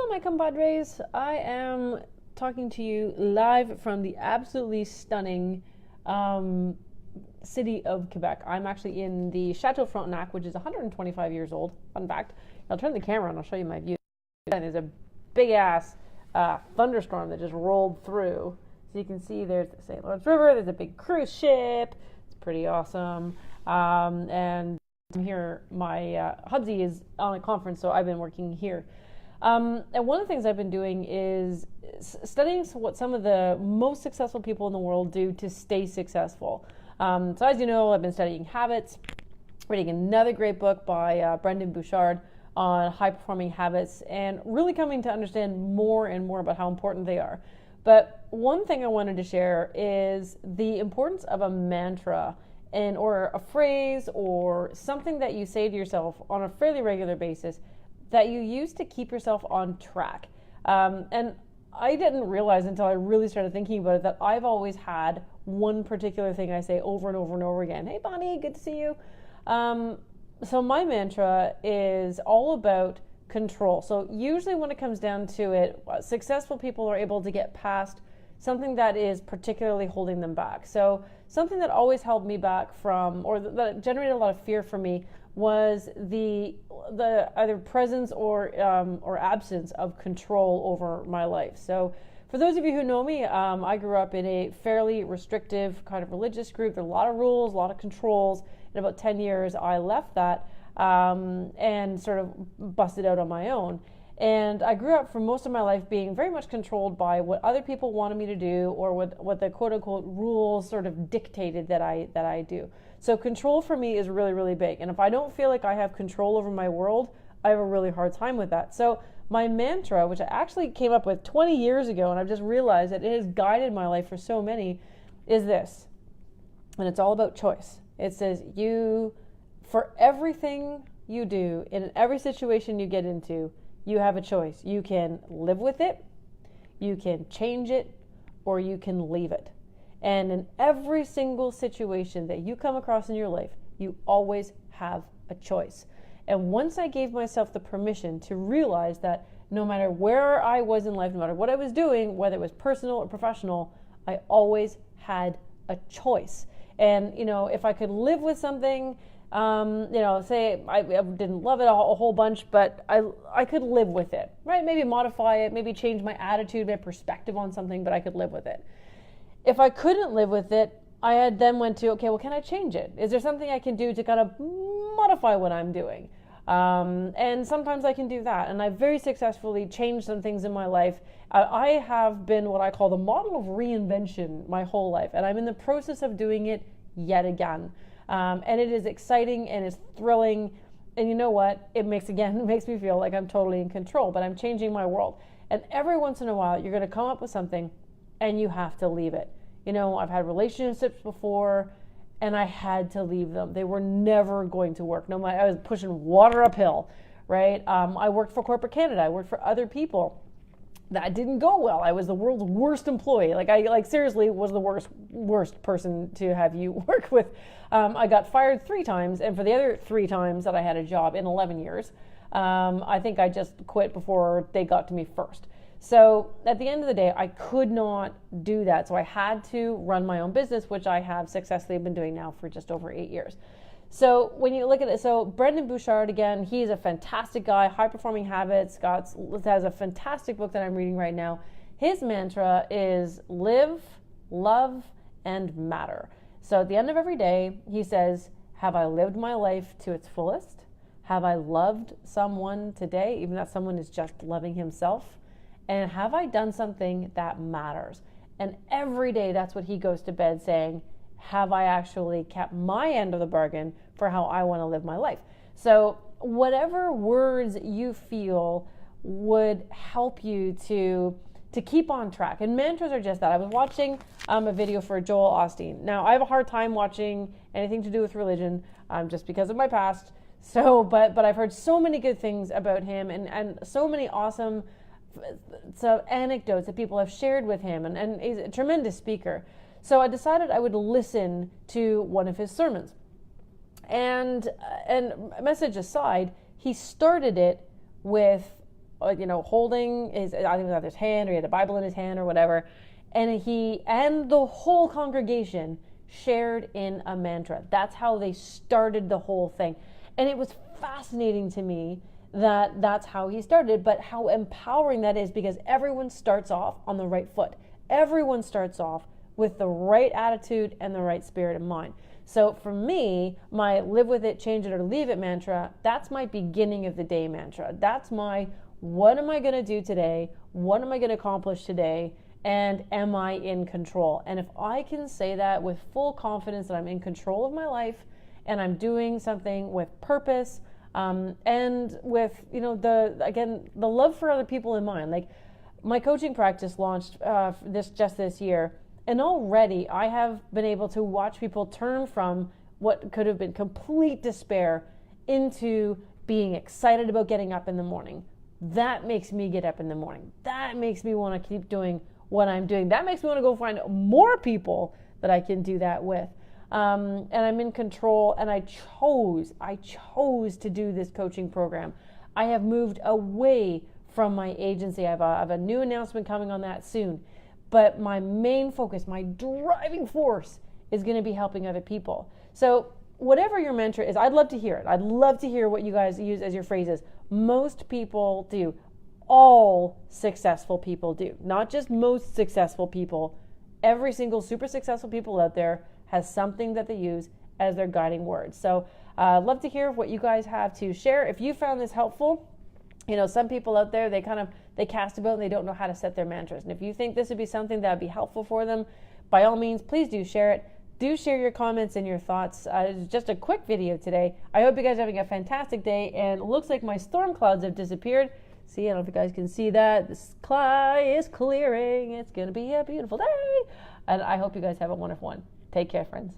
my compadres. I am talking to you live from the absolutely stunning city of Quebec. I'm actually in the Chateau Frontenac, which is 125 years old. Fun fact. I'll turn the camera on. I'll show you my view. And there's a big ass thunderstorm that just rolled through. So you can see there's the St. Lawrence River. There's a big cruise ship. It's pretty awesome. And here, my hubsy is on a conference, so I've been working here. And one of the things I've been doing is studying what some of the most successful people in the world do to stay successful. So as you know, I've been studying habits, reading another great book by Brendon Burchard on high-performing habits, and really coming to understand more and more about how important they are. But one thing I wanted to share is the importance of a mantra or a phrase or something that you say to yourself on a fairly regular basis that you use to keep yourself on track. And I didn't realize until I really started thinking about it that I've always had one particular thing I say over and over and over again. Hey, Bonnie, good to see you. So my mantra is all about control. So usually when it comes down to it, successful people are able to get past something that is particularly holding them back. So something that always held me back from, or that generated a lot of fear for me, was the either presence or absence of control over my life. So for those of you who know me, I grew up in a fairly restrictive kind of religious group. There are a lot of rules, a lot of controls. In about 10 years, I left that and sort of busted out on my own. And I grew up for most of my life being very much controlled by what other people wanted me to do, or what the quote unquote rules sort of dictated that I do. So control for me is really, really big. And if I don't feel like I have control over my world, I have a really hard time with that. So my mantra, which I actually came up with 20 years ago, and I've just realized that it has guided my life for so many, is this. And it's all about choice. It says, for everything you do, in every situation you get into, you have a choice. You can live with it, you can change it, or you can leave it. And in every single situation that you come across in your life, you always have a choice. And once I gave myself the permission to realize that no matter where I was in life, no matter what I was doing, whether it was personal or professional, I always had a choice. And, if I could live with something, say I didn't love it a whole bunch, but I could live with it, right? Maybe modify it, maybe change my attitude, my perspective on something, but I could live with it. If I couldn't live with it, I had then went to, okay, well, can I change it? Is there something I can do to kind of modify what I'm doing? And sometimes I can do that. And I've very successfully changed some things in my life. I have been what I call the model of reinvention my whole life. And I'm in the process of doing it yet again. And it is exciting and it's thrilling. And you know what? It makes me feel like I'm totally in control, but I'm changing my world. And every once in a while, you're going to come up with something and you have to leave it. I've had relationships before and I had to leave them. They were never going to work. No matter, I was pushing water uphill, right? I worked for corporate Canada. I worked for other people. That didn't go well. I was the world's worst employee. I seriously was the worst person to have you work with. I got fired 3 times, and for the other 3 times that I had a job in 11 years, I think I just quit before they got to me first. So at the end of the day, I could not do that. So I had to run my own business, which I have successfully been doing now for just over 8 years. So when you look at it, so Brendon Burchard, again, he's a fantastic guy, High Performing Habits, has a fantastic book that I'm reading right now. His mantra is live, love, and matter. So at the end of every day, he says, have I lived my life to its fullest? Have I loved someone today, even if that someone is just loving himself? And have I done something that matters? And every day, that's what he goes to bed saying, have I actually kept my end of the bargain for how I want to live my life? So whatever words you feel would help you to keep on track. And mantras are just that. I was watching a video for Joel Osteen. Now, I have a hard time watching anything to do with religion just because of my past. So, but I've heard so many good things about him and so many awesome anecdotes that people have shared with him. And he's a tremendous speaker. So I decided I would listen to one of his sermons. And message aside, he started it with holding his, I think it was either his hand or he had a Bible in his hand or whatever. And he and the whole congregation shared in a mantra. That's how they started the whole thing. And it was fascinating to me that that's how he started, but how empowering that is, because everyone starts off on the right foot. Everyone starts off with the right attitude and the right spirit in mind. So for me, my live with it, change it, or leave it mantra, that's my beginning of the day mantra. That's my, what am I going to do today? What am I going to accomplish today? And am I in control? And if I can say that with full confidence that I'm in control of my life and I'm doing something with purpose, and with, the love for other people in mind. Like, my coaching practice launched this year, and already I have been able to watch people turn from what could have been complete despair into being excited about getting up in the morning. That makes me get up in the morning. That makes me want to keep doing what I'm doing. That makes me want to go find more people that I can do that with. And I'm in control, and I chose to do this coaching program. I have moved away from my agency. I have a new announcement coming on that soon. But my main focus, my driving force, is going to be helping other people. So whatever your mantra is, I'd love to hear it. I'd love to hear what you guys use as your phrases. Most people do. All successful people do. Not just most successful people. Every single super successful people out there has something that they use as their guiding words. So I'd love to hear what you guys have to share. If you found this helpful, some people out there, they cast about and they don't know how to set their mantras. And if you think this would be something that would be helpful for them, by all means, please do share it. Do share your comments and your thoughts. It's just a quick video today. I hope you guys are having a fantastic day. And it looks like my storm clouds have disappeared. See, I don't know if you guys can see that. The sky is clearing. It's going to be a beautiful day. And I hope you guys have a wonderful one. Take care, friends.